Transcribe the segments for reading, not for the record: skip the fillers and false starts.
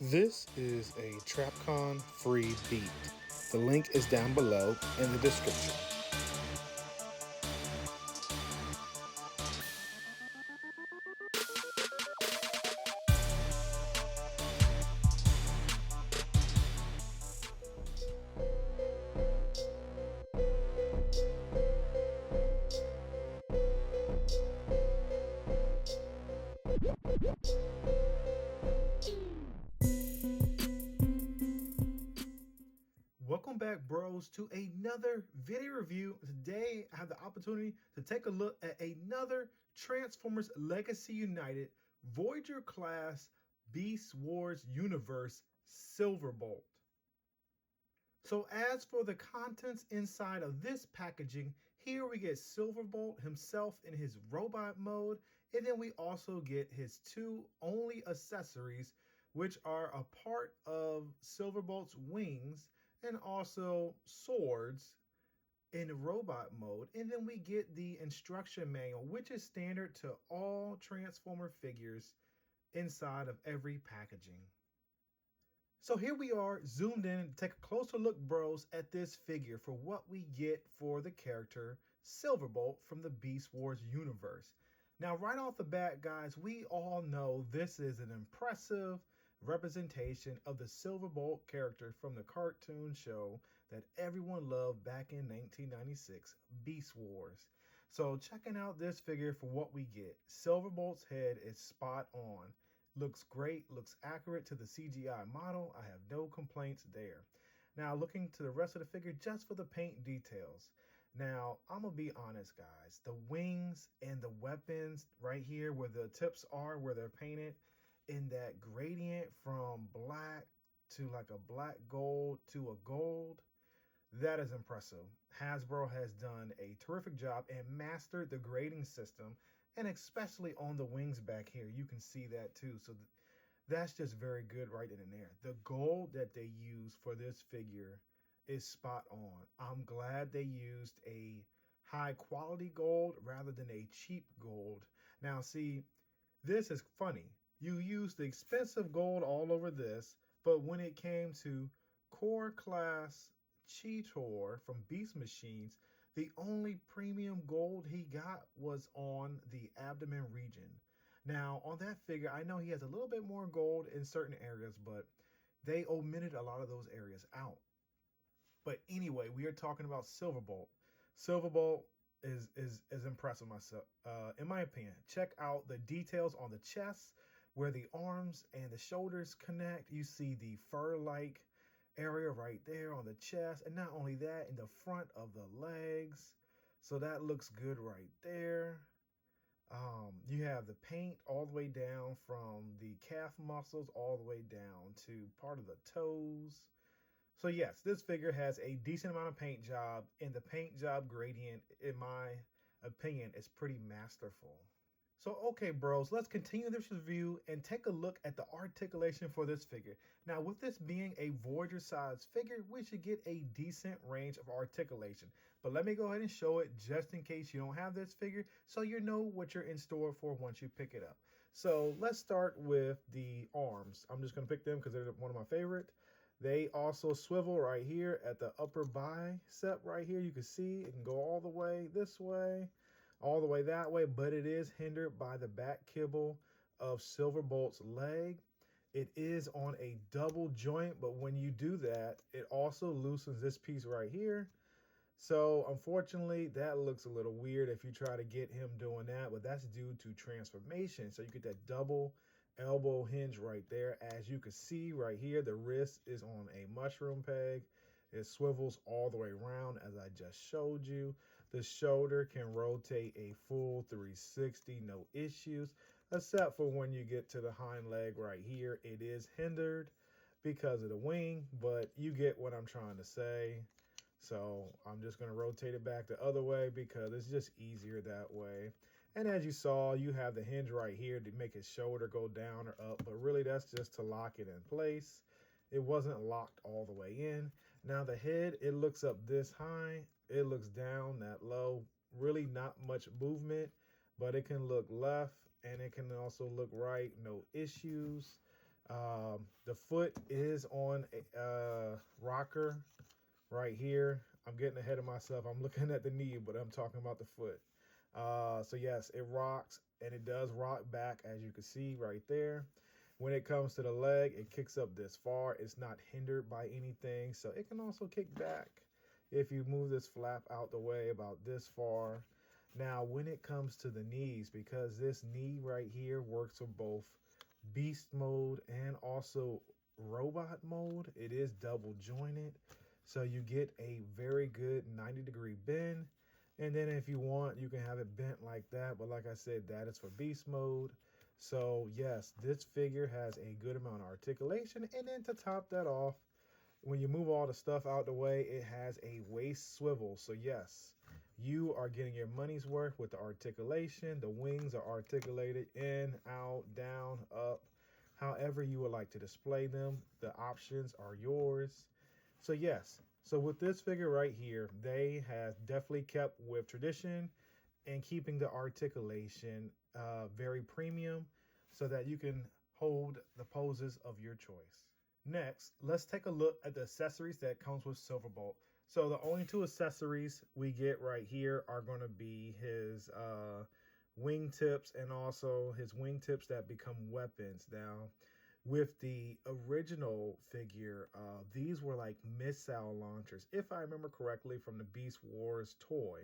This is a TrapCon free beat. The link is down below in the description. Welcome back, bros, to another video review. Today, I have the opportunity to take a look at another Transformers Legacy United Voyager class Beast Wars Universe Silverbolt. So as for the contents inside of this packaging, here we get Silverbolt himself in his robot mode, and then we also get his two only accessories, which are a part of Silverbolt's wings and also swords in robot mode. And then we get the instruction manual, which is standard to all Transformer figures inside of every packaging. So here we are zoomed in to take a closer look, bros, at this figure for what we get for the character Silverbolt from the Beast Wars universe. Now, right off the bat, guys, we all know this is an impressive representation of the Silverbolt character from the cartoon show that everyone loved back in 1996, Beast Wars. So checking out this figure for what we get, Silverbolt's head is spot on. Looks great, looks accurate to the CGI model. I have no complaints there. Now, looking to the rest of the figure just for the paint details. Now, I'm going to be honest, guys. The wings and the weapons right here where the tips are, where they're painted in that gradient from black to like a black gold to a gold, that is impressive. Hasbro has done a terrific job and mastered the grading system, and especially on the wings back here, you can see that too. So that's just very good right in there. The gold that they use for this figure is spot on. I'm glad they used a high quality gold rather than a cheap gold. Now see, this is funny. You used the expensive gold all over this, but when it came to core class Cheetor from Beast Machines, the only premium gold he got was on the abdomen region. Now, on that figure, I know he has a little bit more gold in certain areas, but they omitted a lot of those areas out. But anyway, we are talking about Silverbolt. Silverbolt is impressive myself, in my opinion. Check out the details on the chest, where the arms and the shoulders connect. You see the fur-like area right there on the chest, and not only that, in the front of the legs. So that looks good right there. You have the paint all the way down from the calf muscles all the way down to part of the toes. So yes, this figure has a decent amount of paint job, and the paint job gradient, in my opinion, is pretty masterful. So okay, bros, let's continue this review and take a look at the articulation for this figure. Now, with this being a Voyager size figure, we should get a decent range of articulation. But let me go ahead and show it just in case you don't have this figure, so you know what you're in store for once you pick it up. So let's start with the arms. I'm just gonna pick them because they're one of my favorite. They also swivel right here at the upper bicep right here. You can see it can go all the way this way, all the way that way, but it is hindered by the back kibble of Silverbolt's leg. It is on a double joint, but when you do that, it also loosens this piece right here. So unfortunately, that looks a little weird if you try to get him doing that, but that's due to transformation. So you get that double elbow hinge right there. As you can see right here, the wrist is on a mushroom peg. It swivels all the way around as I just showed you. The shoulder can rotate a full 360, no issues, except for when you get to the hind leg right here. It is hindered because of the wing, but you get what I'm trying to say. So I'm just going to rotate it back the other way because it's just easier that way. And as you saw, you have the hinge right here to make his shoulder go down or up, but really that's just to lock it in place. It wasn't locked all the way in. Now the head, it looks up this high, it looks down that low. Really not much movement, but it can look left and it can also look right, no issues. The foot is on a rocker right here. I'm getting ahead of myself. I'm looking at the knee, but I'm talking about the foot. So yes, it rocks, and it does rock back, as you can see right there. When it comes to the leg, it kicks up this far. It's not hindered by anything, so it can also kick back if you move this flap out the way about this far. Now, when it comes to the knees, because this knee right here works for both beast mode and also robot mode, it is double jointed, so you get a very good 90-degree bend. And then if you want, you can have it bent like that, but like I said, that is for beast mode. So yes, this figure has a good amount of articulation. And then to top that off, when you move all the stuff out the way, it has a waist swivel. So yes, you are getting your money's worth with the articulation. The wings are articulated in, out, down, up, however you would like to display them. The options are yours. So yes, so with this figure right here, they have definitely kept with tradition and keeping the articulation very premium so that you can hold the poses of your choice. Next, let's take a look at the accessories that comes with Silverbolt. So the only two accessories we get right here are going to be his wingtips and also his wingtips that become weapons. Now, with the original figure, these were like missile launchers, if I remember correctly, from the Beast Wars toy.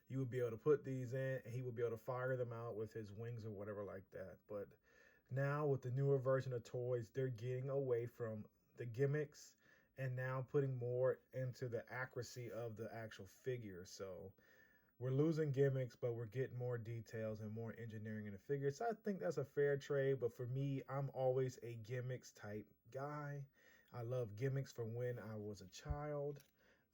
You would be able to put these in and he would be able to fire them out with his wings or whatever like that. But now with the newer version of toys, they're getting away from the gimmicks and now putting more into the accuracy of the actual figure. So we're losing gimmicks, but we're getting more details and more engineering in the figure. So I think that's a fair trade. But for me, I'm always a gimmicks type guy. I love gimmicks from when I was a child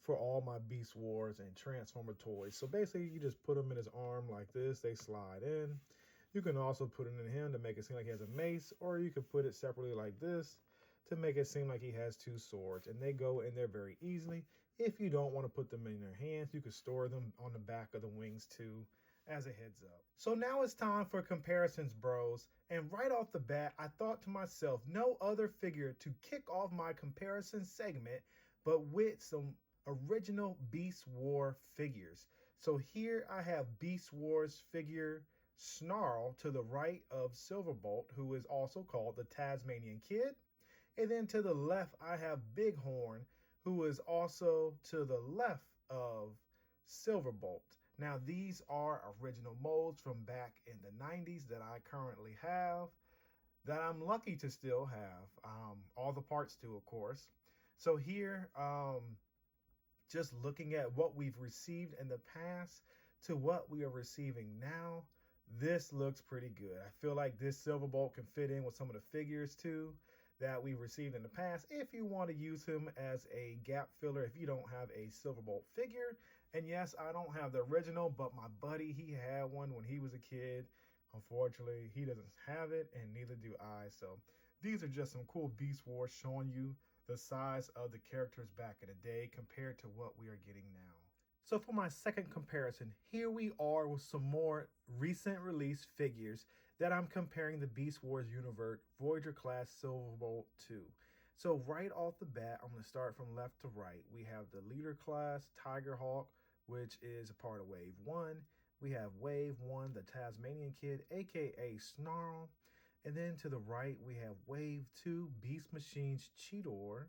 for all my Beast Wars and Transformer toys. So basically, you just put them in his arm like this. They slide in. You can also put it in him to make it seem like he has a mace, or you could put it separately like this to make it seem like he has two swords, and they go in there very easily. If you don't want to put them in your hands, you can store them on the back of the wings too, as a heads up. So now it's time for comparisons, bros. And right off the bat, I thought to myself, no other figure to kick off my comparison segment, but with some original Beast War figures. So here I have Beast Wars figure Snarl to the right of Silverbolt, who is also called the Tasmanian Kid. And then to the left, I have Bighorn, who is also to the left of Silverbolt. Now, these are original molds from back in the 90s that I currently have, that I'm lucky to still have. All the parts too, of course. So here, just looking at what we've received in the past to what we are receiving now, this looks pretty good. I feel like this Silverbolt can fit in with some of the figures too that we received in the past if you want to use him as a gap filler if you don't have a Silverbolt figure. And yes, I don't have the original, but my buddy, he had one when he was a kid. Unfortunately, he doesn't have it, and neither do I. So these are just some cool Beast Wars showing you the size of the characters back in the day compared to what we are getting now. So for my second comparison, here we are with some more recent release figures that I'm comparing the Beast Wars Universe Voyager class Silverbolt to. So right off the bat, I'm going to start from left to right. We have the leader class Tigerhawk, which is a part of Wave 1. We have Wave 1, the Tasmanian Kid, aka Snarl. And then to the right, we have Wave 2, Beast Machines Cheetor.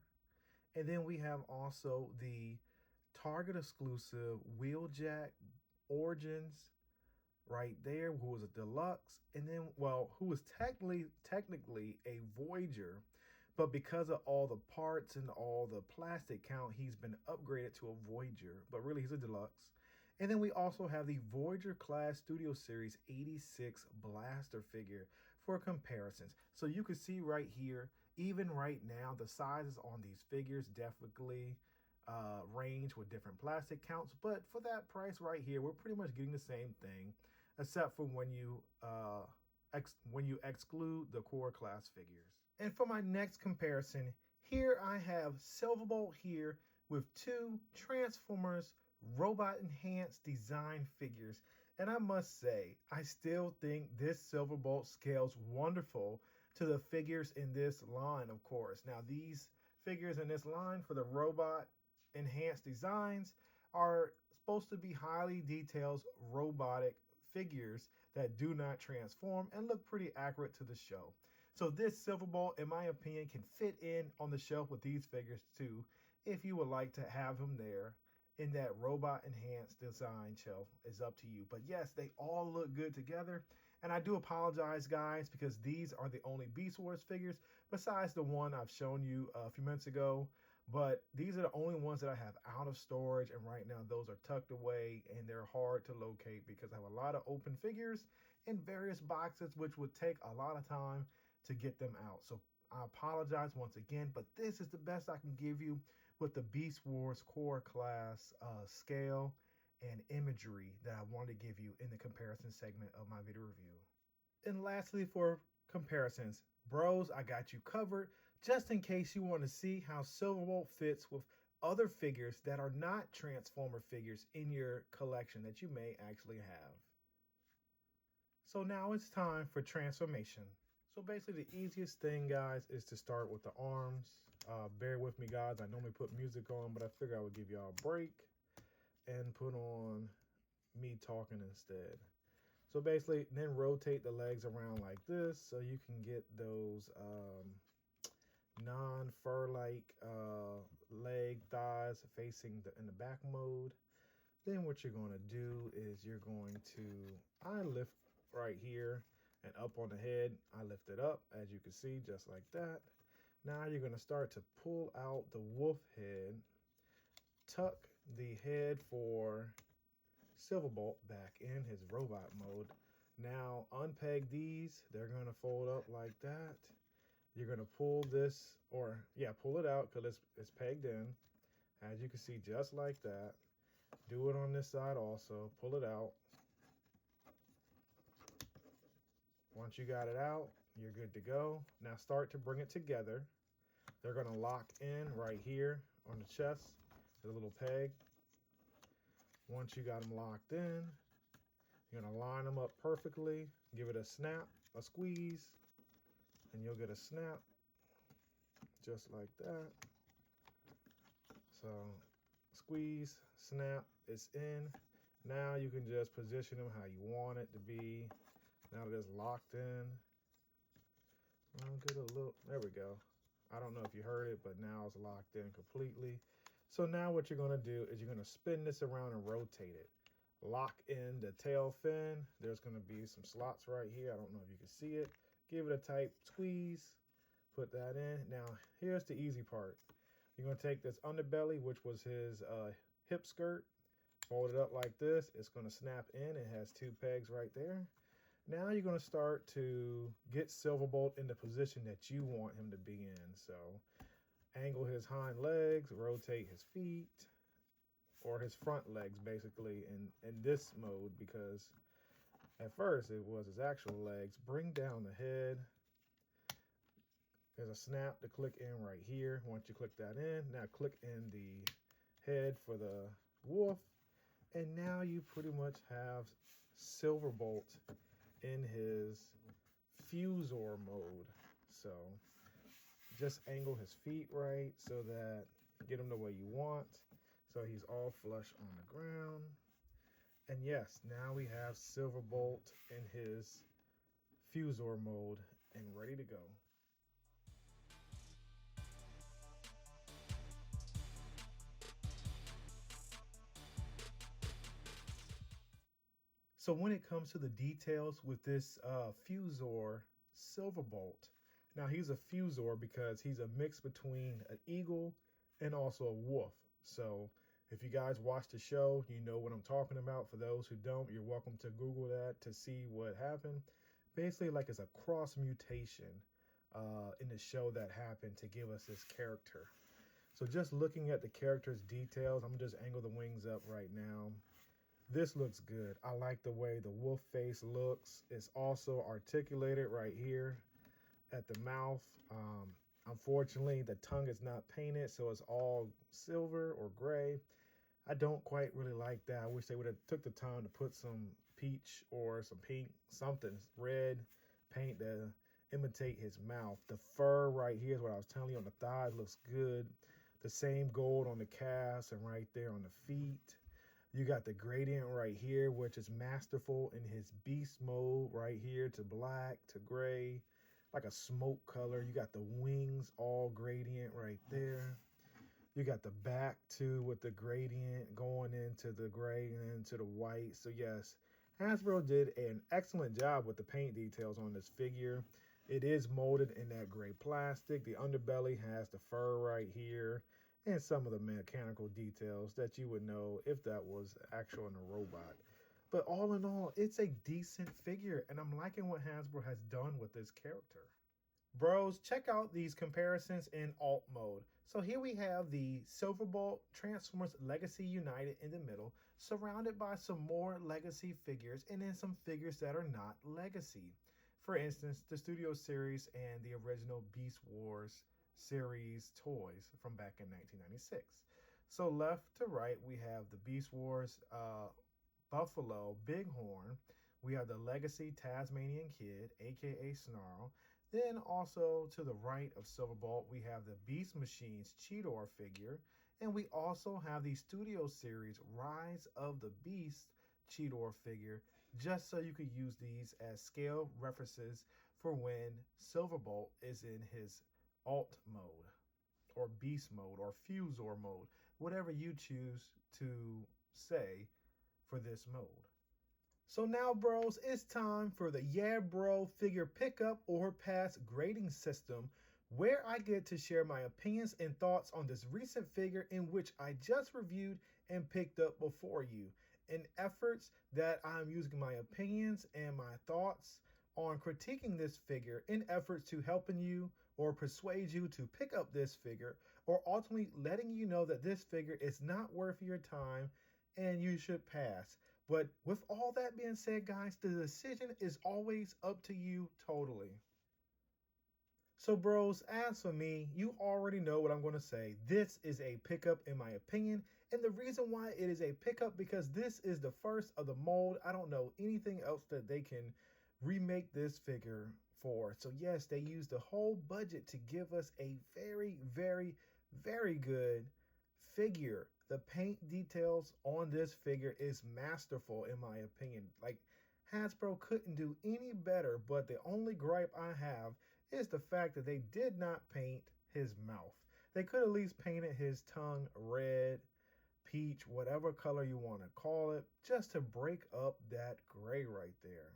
And then we have also the Target exclusive Wheeljack Origins right there, who was a deluxe, and then, well, who was technically a Voyager, but because of all the parts and all the plastic count, he's been upgraded to a Voyager, but really he's a deluxe. And then we also have the Voyager class Studio Series 86 Blaster figure for comparisons. So you can see right here, even right now, the sizes on these figures definitely range with different plastic counts, but for that price right here, we're pretty much getting the same thing, except for when you exclude the core class figures. And for my next comparison, here I have Silverbolt here with two Transformers robot enhanced design figures, and I must say, I still think this Silverbolt scales wonderful to the figures in this line, of course. Now, these figures in this line for the robot enhanced designs are supposed to be highly detailed robotic figures that do not transform and look pretty accurate to the show. So this Silverbolt, in my opinion, can fit in on the shelf with these figures too, if you would like to have him there in that robot enhanced design shelf. Is up to you. But yes, they all look good together. And I do apologize, guys, because these are the only Beast Wars figures besides the one I've shown you a few minutes ago. But these are the only ones that I have out of storage, and right now those are tucked away and they're hard to locate because I have a lot of open figures in various boxes, which would take a lot of time to get them out. So I apologize once again, but this is the best I can give you with the Beast Wars core class scale and imagery that I wanted to give you in the comparison segment of my video review. And lastly, for comparisons, bros, I got you covered just in case you want to see how Silverbolt fits with other figures that are not Transformer figures in your collection that you may actually have. So now it's time for transformation. So basically the easiest thing, guys, is to start with the arms. Bear with me, guys. I normally put music on, but I figured I would give y'all a break and put on me talking instead. So basically, then rotate the legs around like this so you can get those non-fur-like leg thighs facing in the back mode. Then what you're going to do is you're going to, I lift right here and up on the head. I lift it up, as you can see, just like that. Now you're going to start to pull out the wolf head, tuck the head for Silverbolt back in his robot mode. Now unpeg these. They're going to fold up like that. You're going to pull this, or yeah, pull it out because it's pegged in, as you can see, just like that. Do it on this side also. Pull it out. Once you got it out, you're good to go. Now start to bring it together. They're going to lock in right here on the chest. There's a little peg. Once you got them locked in, you're going to line them up perfectly. Give it a snap, a squeeze, and you'll get a snap just like that. So squeeze, snap, it's in. Now you can just position them how you want it to be. Now that it's locked in, I'll get a little, there we go. I don't know if you heard it, but now it's locked in completely. So now what you're gonna do is you're gonna spin this around and rotate it. Lock in the tail fin. There's gonna be some slots right here. I don't know if you can see it. Give it a tight squeeze, put that in. Now, here's the easy part. You're gonna take this underbelly, which was his hip skirt, fold it up like this. It's gonna snap in. It has two pegs right there. Now you're going to start to get Silverbolt in the position that you want him to be in. So angle his hind legs, rotate his feet, or his front legs basically in this mode, because at first it was his actual legs. Bring down the head. There's a snap to click in right here. Once you click that in, now click in the head for the wolf. And now you pretty much have Silverbolt in his Fuzor mode. So just angle his feet right so that get him the way you want. So he's all flush on the ground. And yes, now we have Silverbolt in his Fuzor mode and ready to go. So when it comes to the details with this Fuzor Silverbolt, now he's a Fuzor because he's a mix between an eagle and also a wolf. So if you guys watch the show, you know what I'm talking about. For those who don't, you're welcome to Google that to see what happened. Basically, like it's a cross mutation in the show that happened to give us this character. So just looking at the character's details, I'm gonna just angle the wings up right now. This looks good. I like the way the wolf face looks. It's also articulated right here at the mouth. Unfortunately, the tongue is not painted, so it's all silver or gray. I don't quite really like that. I wish they would have took the time to put some peach or some pink, something red paint to imitate his mouth. The fur right here is what I was telling you on the thighs looks good. The same gold on the calves and right there on the feet. You got the gradient right here, which is masterful in his beast mode right here, to black to gray, like a smoke color. You got the wings all gradient right there. You got the back too with the gradient going into the gray and into the white. So yes, Hasbro did an excellent job with the paint details on this figure. It is molded in that gray plastic. The underbelly has the fur right here and some of the mechanical details that you would know if that was actual in a robot. But all in all, it's a decent figure, and I'm liking what Hasbro has done with this character. Bros, check out these comparisons in alt mode. So here we have the Silverbolt Transformers Legacy United in the middle, surrounded by some more Legacy figures and then some figures that are not Legacy. For instance, the Studio Series and the original Beast Wars series toys from back in 1996. So left to right, we have the Beast Wars Buffalo Bighorn. We have the Legacy Tasmanian Kid, aka Snarl. Then also to the right of Silverbolt, we have the Beast Machines Cheetor figure. And we also have the Studio Series Rise of the Beast Cheetor figure, just so you could use these as scale references for when Silverbolt is in his alt mode, or beast mode, or Fuzor mode, whatever you choose to say for this mode. So now, bros, it's time for the Yeah Bro figure pickup or pass grading system, where I get to share my opinions and thoughts on this recent figure in which I just reviewed and picked up before you. In efforts that I'm using my opinions and my thoughts on critiquing this figure in efforts to helping you or persuade you to pick up this figure, or ultimately letting you know that this figure is not worth your time and you should pass. But with all that being said, guys, the decision is always up to you totally. So bros, as for me, you already know what I'm going to say. This is a pickup in my opinion. And the reason why it is a pickup, because this is the first of the mold. I don't know anything else that they can remake this figure for. So yes, they used the whole budget to give us a very, very, very good figure. The paint details on this figure is masterful in my opinion. Like, Hasbro couldn't do any better, but the only gripe I have is the fact that they did not paint his mouth. They could at least painted his tongue red, peach, whatever color you want to call it, just to break up that gray right there.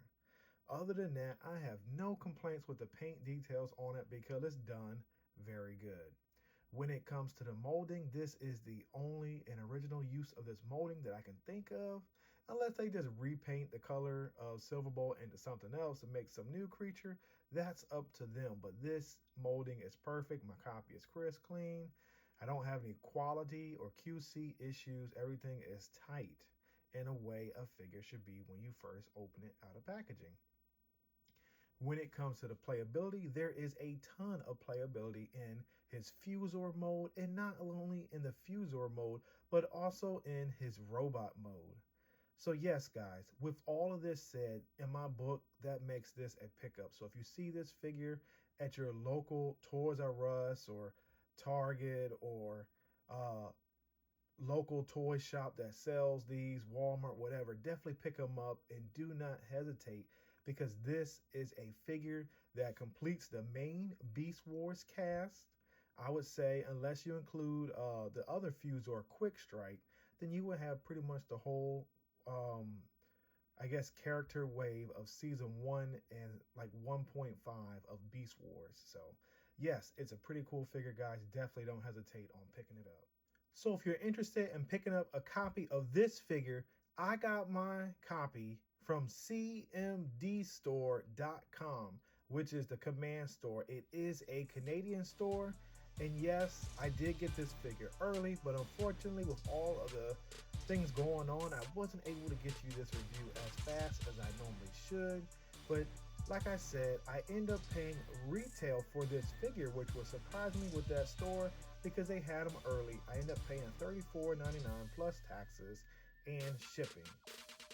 Other than that, I have no complaints with the paint details on it because it's done very good. When it comes to the molding, this is the only and original use of this molding that I can think of, unless they just repaint the color of Silverbolt into something else to make some new creature. That's up to them, but this molding is perfect. My copy is crisp, clean. I don't have any quality or QC issues. Everything is tight in a way a figure should be when you first open it out of packaging. When it comes to the playability, there is a ton of playability in his Fuzor mode, and not only in the Fuzor mode, but also in his robot mode. So yes, guys, with all of this said, in my book, that makes this a pickup. So if you see this figure at your local Toys R Us or Target or local toy shop that sells these, Walmart, whatever, definitely pick them up and do not hesitate, because this is a figure that completes the main Beast Wars cast. I would say, unless you include the other Fuzor Quick Strike, then you would have pretty much the whole, I guess, character wave of season 1 and like 1.5 of Beast Wars. So yes, it's a pretty cool figure, guys. Definitely don't hesitate on picking it up. So if you're interested in picking up a copy of this figure, I got my copy from cmdstore.com, which is the command store. It is a Canadian store, and yes, I did get this figure early, but unfortunately with all of the things going on, I wasn't able to get you this review as fast as I normally should. But like I said, I end up paying retail for this figure, which was surprisingly with that store, because they had them early. I end up paying $34.99 plus taxes and shipping.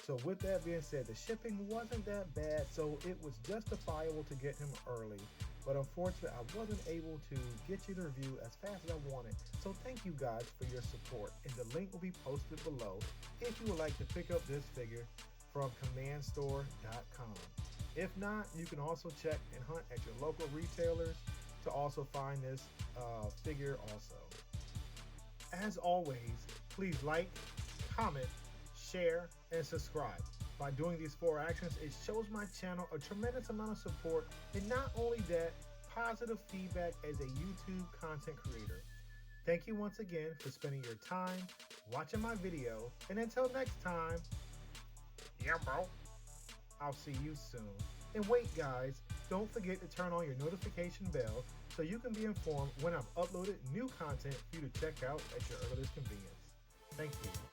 So with that being said, the shipping wasn't that bad, so it was justifiable to get him early. But unfortunately, I wasn't able to get you the review as fast as I wanted. So thank you guys for your support, and the link will be posted below if you would like to pick up this figure from commandstore.com. If not, you can also check and hunt at your local retailers to also find this figure also. As always, please like, comment, share, and subscribe. By doing these 4 actions, it shows my channel a tremendous amount of support, and not only that, positive feedback as a YouTube content creator. Thank you once again for spending your time watching my video, and until next time, yeah bro, I'll see you soon. And wait guys, don't forget to turn on your notification bell so you can be informed when I've uploaded new content for you to check out at your earliest convenience. Thank you.